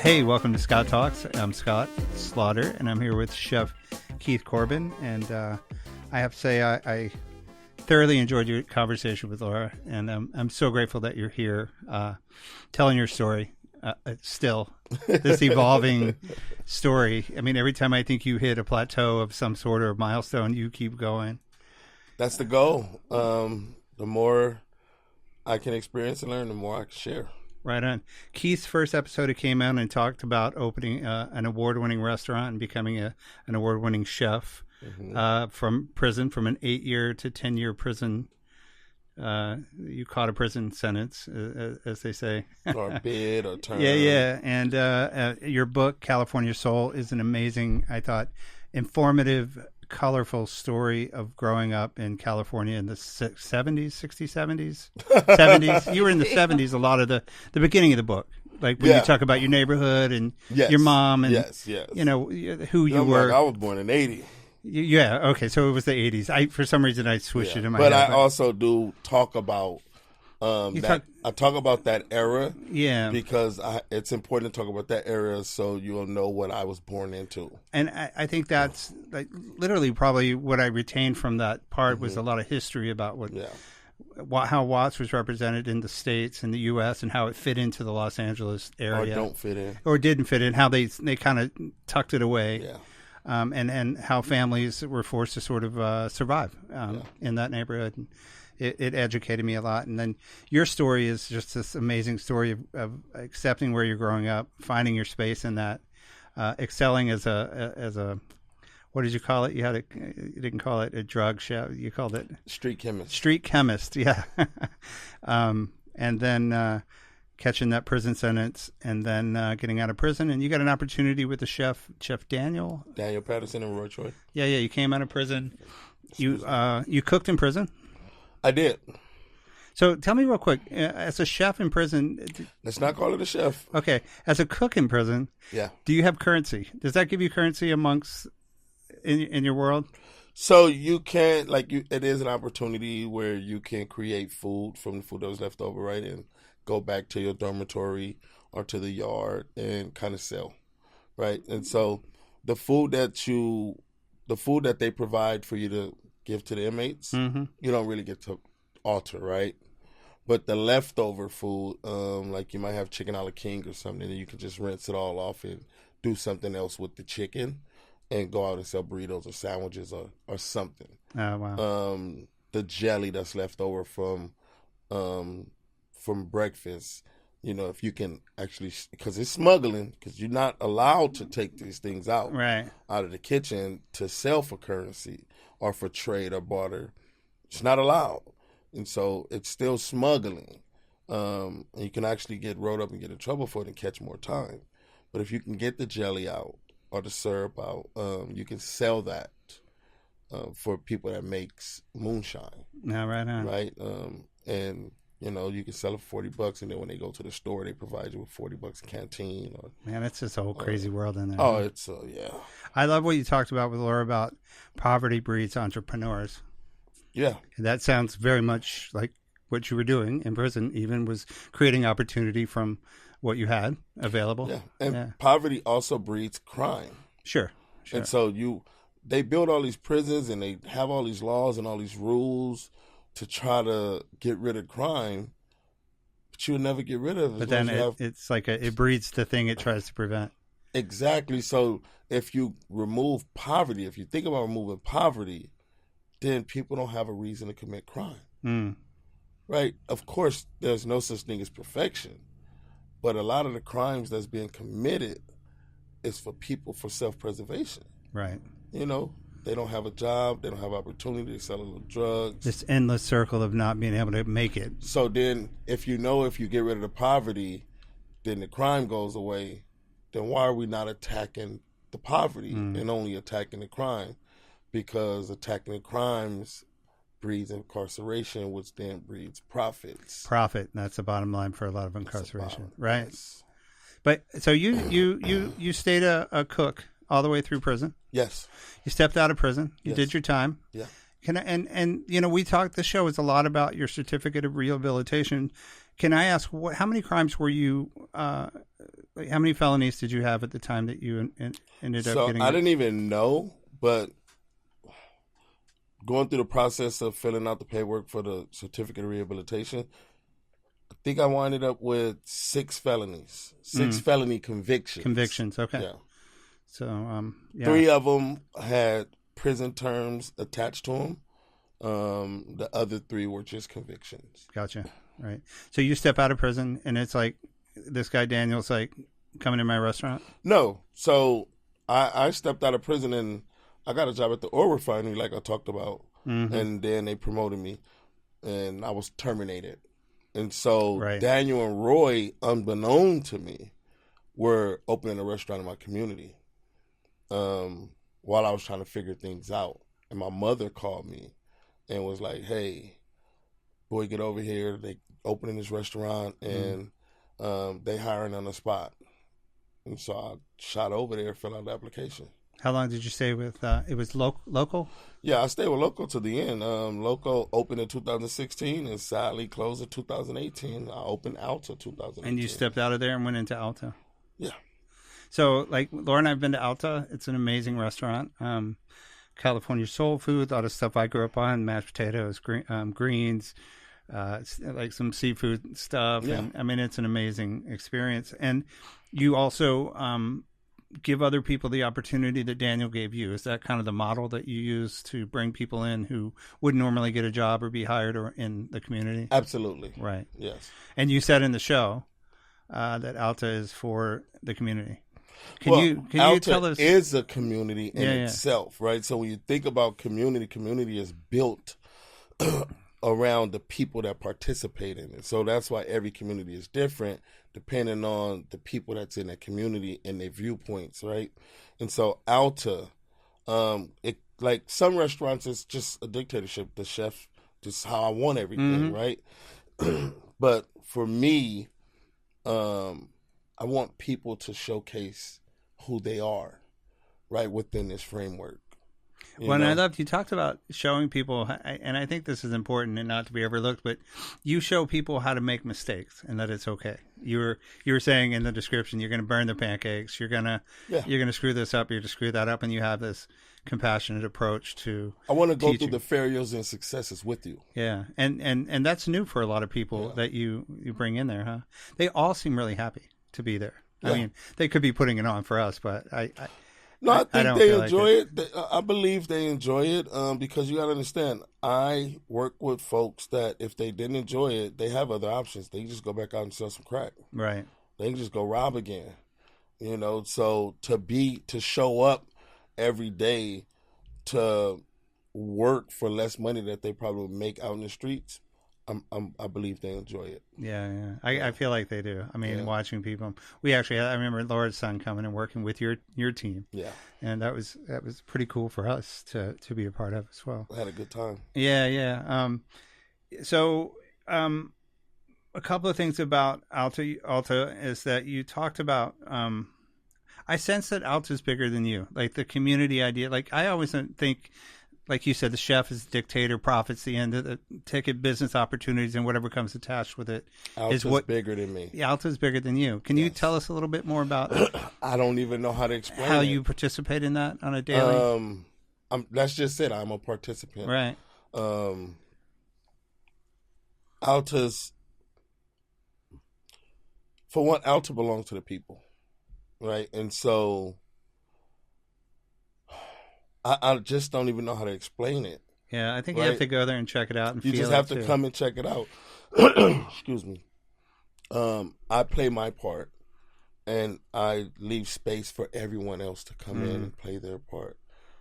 Hey, welcome to Scott Talks. I'm Scott Slaughter, and I'm here with Chef Keith Corbin. And I have to say, I thoroughly enjoyed your conversation with Laura, and I'm so grateful that you're here telling your story. Still, this evolving story. I mean, every time I think you hit a plateau of some sort of milestone, you keep going. That's the goal. The more I can experience and learn, the more I can share. Right on. Keith's first episode, it came out and talked about opening an award-winning restaurant and becoming an award-winning chef from prison, from an 8-year to 10-year prison. You caught a prison sentence, as they say. Or bid or term. Yeah. And your book, California Soul, is an amazing, I thought, informative, colorful story of growing up in California in the 70s, 60s, 70s. You were in the 70s a lot of the beginning of the book. Like when you talk about your neighborhood and your mom and you know who you were. I was born in 80. Yeah, okay, so it was the 80s. For some reason I switched it in my head. But I also do talk about I talk about that era. Yeah. Because it's important to talk about that era so you'll know what I was born into. And I think that's like literally probably what I retained from that part was a lot of history about how Watts was represented in the States and the U.S. and how it fit into the Los Angeles area. Or don't fit in. Or didn't fit in, how they kind of tucked it away. Yeah. And how families were forced to sort of survive in that neighborhood. It educated me a lot. And then your story is just this amazing story of accepting where you're growing up, finding your space in that, excelling as a what did you call it? You didn't call it a drug chef. You called it street chemist. Street chemist, yeah. And then catching that prison sentence, and then getting out of prison, and you got an opportunity with the chef Daniel Patterson and Roy Choi. Yeah. You came out of prison. You cooked in prison. I did. So tell me real quick, as a chef in prison. Let's not call it a chef. Okay, as a cook in prison. Yeah. Do you have currency? Does that give you currency amongst in your world? So you can it is an opportunity where you can create food from the food that was left over, right, and go back to your dormitory or to the yard and kind of sell, right? And so the food that they provide for you to give to the inmates, you don't really get to alter, right? But the leftover food, like you might have chicken a la king or something, and you can just rinse it all off and do something else with the chicken and go out and sell burritos or sandwiches or something. Oh, wow. The jelly that's left over from breakfast, if you can actually, because it's smuggling, because you're not allowed to take these things out of the kitchen to sell for currency or for trade or barter. It's not allowed. And so it's still smuggling. And you can actually get rolled up and get in trouble for it and catch more time. But if you can get the jelly out or the syrup out, you can sell that for people that makes moonshine. Yeah, right on. Right? And you can sell it for $40, and then when they go to the store, they provide you with $40 a canteen. Man, it's just a whole crazy world in there. Oh, it's yeah. I love what you talked about with Laura about poverty breeds entrepreneurs. Yeah, and that sounds very much like what you were doing in prison. Even was creating opportunity from what you had available. Yeah, and poverty also breeds crime. Sure. And so they build all these prisons and they have all these laws and all these rules to try to get rid of crime, but you'll never get rid of it. But then it's like it breeds the thing it tries to prevent. Exactly. So if you remove poverty, if you think about removing poverty, then people don't have a reason to commit crime. Right? Of course, there's no such thing as perfection, but a lot of the crimes that's being committed is for people for self-preservation. Right. They don't have a job. They don't have opportunity to sell a little drugs. This endless circle of not being able to make it. So then if you get rid of the poverty, then the crime goes away. Then why are we not attacking the poverty and only attacking the crime? Because attacking the crimes breeds incarceration, which then breeds profits. Profit. That's the bottom line for a lot of incarceration. Right. Yes. But so you stayed a cook all the way through prison. Yes. You stepped out of prison. You did your time. Yeah. We talked, the show is a lot about your certificate of rehabilitation. Can I ask how many crimes were you how many felonies did you have at the time that you ended up getting? So I didn't even know, but going through the process of filling out the paperwork for the certificate of rehabilitation, I think I winded up with 6 felonies, 6 felony convictions. Convictions, okay. Yeah. So, 3 of them had prison terms attached to them. The other 3 were just convictions. Gotcha. Right. So you step out of prison, and it's like this guy Daniel's like coming in my restaurant? No. So I stepped out of prison, and I got a job at the oil refinery, like I talked about. Mm-hmm. And then they promoted me, and I was terminated. And so Daniel and Roy, unbeknown to me, were opening a restaurant in my community while I was trying to figure things out. And my mother called me and was like, hey, boy, get over here. They opening this restaurant, and they hiring on the spot. And so I shot over there, filled out the application. How long did you stay with, it was local? Yeah, I stayed with Local to the end. Local opened in 2016 and sadly closed in 2018. I opened Alta 2018. And you stepped out of there and went into Alta? Yeah. So, like, Laura and I have been to Alta. It's an amazing restaurant. California soul food, a lot of stuff I grew up on, mashed potatoes, greens, like some seafood stuff. Yeah. And I mean, it's an amazing experience. And you also give other people the opportunity that Daniel gave you. Is that kind of the model that you use to bring people in who wouldn't normally get a job or be hired or in the community? Absolutely. Right. Yes. And you said in the show that Alta is for the community. Can Alta you tell us? Is a community in itself, right? So when you think about community is built around the people that participate in it. So that's why every community is different depending on the people that's in that community and their viewpoints, right? And so Alta, like some restaurants, it's just a dictatorship. The chef, just how I want everything, right? But for me, I want people to showcase who they are, right, within this framework. And I loved, you talked about showing people, and I think this is important and not to be overlooked, but you show people how to make mistakes and that it's okay. You were saying in the description, you're going to burn the pancakes, you're going to screw this up, you're going to screw that up, and you have this compassionate approach to I want to go through the failures and successes with you. Yeah, and that's new for a lot of people that you bring in there, huh? They all seem really happy to be there. I mean, they could be putting it on for us, but I think they enjoy it. I believe they enjoy it because you got to understand, I work with folks that if they didn't enjoy it, they have other options. They can just go back out and sell some crack. Right. They can just go rob again. So to show up every day to work for less money that they probably would make out in the streets, I believe they enjoy it. Yeah. I feel like they do. I mean, watching people. I remember Laura's son coming and working with your team. Yeah. And that was pretty cool for us to be a part of as well. I had a good time. Yeah. So a couple of things about Alta is that you talked about. I sense that Alta's bigger than you. Like the community idea. Like I always think. Like you said, the chef is the dictator, profits the end of the ticket, business opportunities, and whatever comes attached with it. Alta's bigger than me. Yeah, Alta's bigger than you. Can you tell us a little bit more about I don't even know how to explain how you participate in that on a daily? That's just it. I'm a participant. Right. Alta's, for one, Alta belongs to the people, right? And so I just don't even know how to explain it. Yeah, I think you have to go there and check it out and feel it. You just have to come and check it out. Excuse me. I play my part, and I leave space for everyone else to come in and play their part,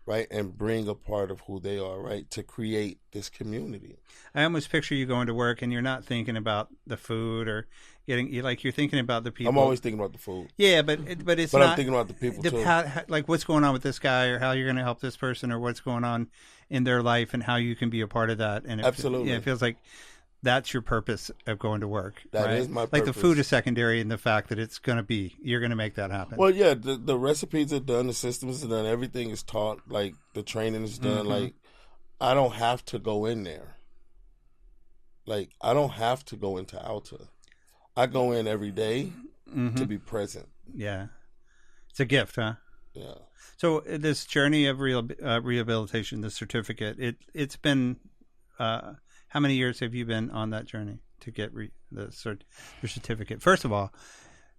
right? And bring a part of who they are, right? To create this community. I almost picture you going to work and you're not thinking about the food or you're thinking about the people. I'm always thinking about the food. Yeah, but it's but not. I'm thinking about the people too. Like what's going on with this guy, or how you're going to help this person, or what's going on in their life, and how you can be a part of that. And absolutely, it feels like that's your purpose of going to work. That is my purpose. Like the food is secondary, and the fact that you're going to make that happen. Well, yeah, the recipes are done, the systems are done, everything is taught, like the training is done. Like I don't have to go in there. Like I don't have to go into Alta. I go in every day to be present. Yeah. It's a gift, huh? Yeah. So this journey of rehabilitation, the certificate, it's been how many years have you been on that journey to get the certificate? First of all,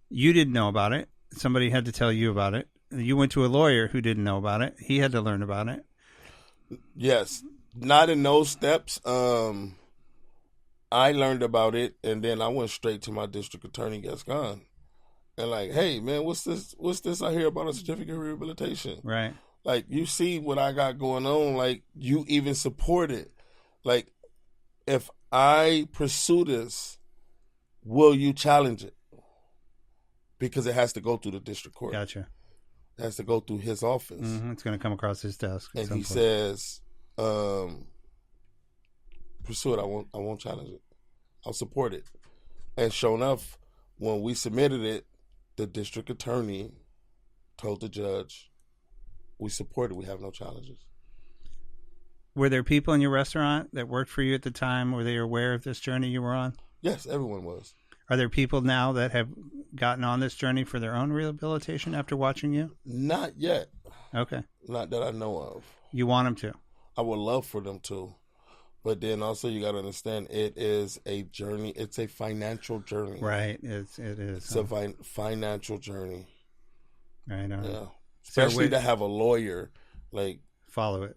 you didn't know about it. Somebody had to tell you about it. You went to a lawyer who didn't know about it. He had to learn about it. Yes. Not in those steps. I learned about it, and then I went straight to my district attorney, Esquire, and like, hey, man, what's this? What's this I hear about a certificate of rehabilitation? Right. Like, you see what I got going on. Like, you even support it. Like, if I pursue this, will you challenge it? Because it has to go through the district court. Gotcha. It has to go through his office. Mm-hmm. It's going to come across his desk. And he says, pursue it. I won't challenge it. I'll support it. And sure enough, when we submitted it, the district attorney told the judge, we support it. We have no challenges. Were there people in your restaurant that worked for you at the time? Were they aware of this journey you were on? Yes, everyone was. Are there people now that have gotten on this journey for their own rehabilitation after watching you? Not yet. Okay. Not that I know of. You want them to? I would love for them to. But then also you got to understand, it is a journey. It's a financial journey. Right. It is. It's a financial journey. Right. Yeah. Especially to have a lawyer. Like, follow it.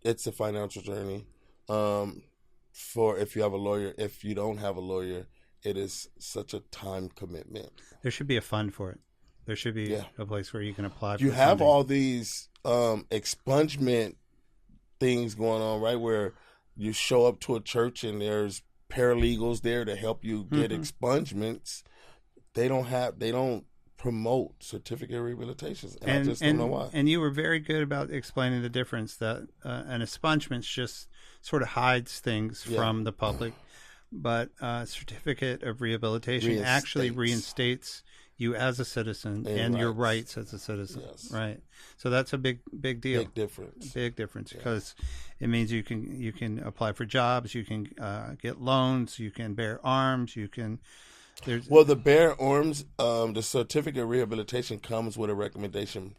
It's a financial journey. For if you have a lawyer, if you don't have a lawyer, it is such a time commitment. There should be a fund for it. There should be a place where you can apply for You have funding. all these expungement things going on, right? Where you show up to a church and there's paralegals there to help you get expungements. They don't promote certificate of rehabilitation. And I just don't know why. And you were very good about explaining the difference that an expungement just sort of hides things from the public. But certificate of rehabilitation actually reinstates you as a citizen and your rights as a citizen. Yes. Right. So that's a big deal. Big difference because it means you can apply for jobs, you can get loans, you can bear arms, you can. Well, the bear arms, the certificate of rehabilitation comes with a recommendation.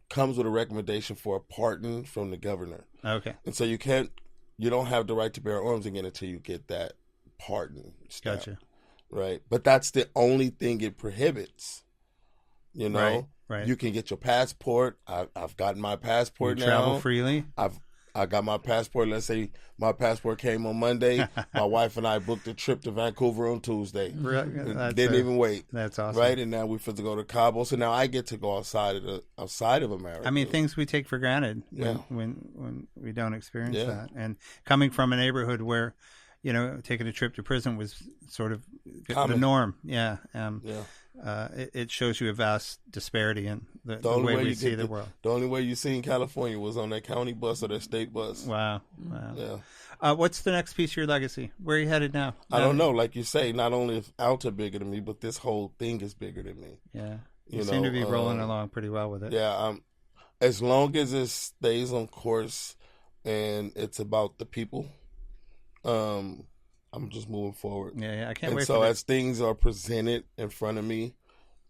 For a pardon from the governor. Okay. And so you don't have the right to bear arms again until you get that pardon. Gotcha. Right. But that's the only thing it prohibits. You know? Right. You can get your passport. I've gotten my passport now. Travel freely. I got my passport. Let's say my passport came on Monday. My wife and I booked a trip to Vancouver on Tuesday. Didn't even wait. That's awesome. Right, and now we're supposed to go to Cabo. So now I get to go outside of America. I mean, things we take for granted when we don't experience that. And coming from a neighborhood where, taking a trip to prison was sort of the norm. Yeah. It shows you a vast disparity in the way we see the world. The only way you seen California was on that county bus or that state bus. Wow. Yeah. What's the next piece of your legacy? Where are you headed now? I don't know. Like you say, not only is Alta bigger than me, but this whole thing is bigger than me. Yeah. You seem to be rolling along pretty well with it. Yeah. As long as it stays on course and it's about the people, I'm just moving forward. Yeah, I can't wait. So as things are presented in front of me,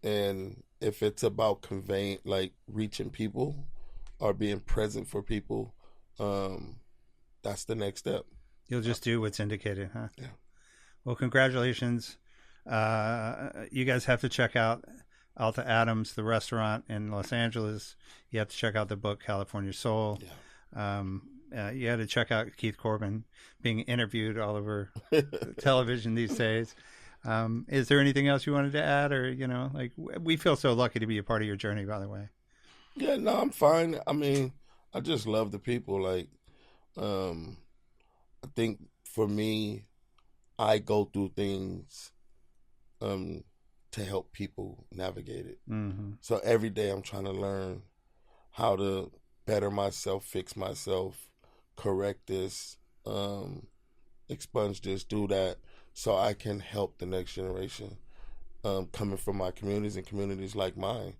and if it's about conveying, like reaching people or being present for people, that's the next step. You'll just do what's indicated, huh? Yeah. Well, congratulations. You guys have to check out Alta Adams, the restaurant in Los Angeles. You have to check out the book, California Soul. Yeah. You had to check out Keith Corbin being interviewed all over television these days. Is there anything else you wanted to add, or we feel so lucky to be a part of your journey, by the way. Yeah, no, I'm fine. I mean, I just love the people. Like, I think for me, I go through things to help people navigate it. Mm-hmm. So every day I'm trying to learn how to better myself, fix myself, correct this, expunge this, do that, so I can help the next generation coming from my communities and communities like mine.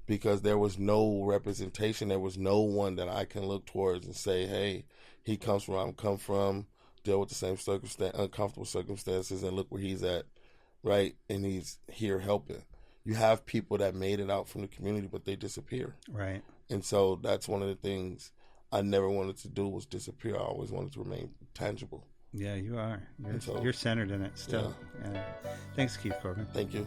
Because there was no representation, there was no one that I can look towards and say, hey, he comes from where I come from, deal with the same uncomfortable circumstances, and look where he's at, right? And he's here helping. you have people that made it out from the community, but they disappear. Right. And so that's one of the things I never wanted to do was disappear. I always wanted to remain tangible. Yeah, you are. So, you're centered in it still. Yeah. Thanks, Keith Corbin. Thank you.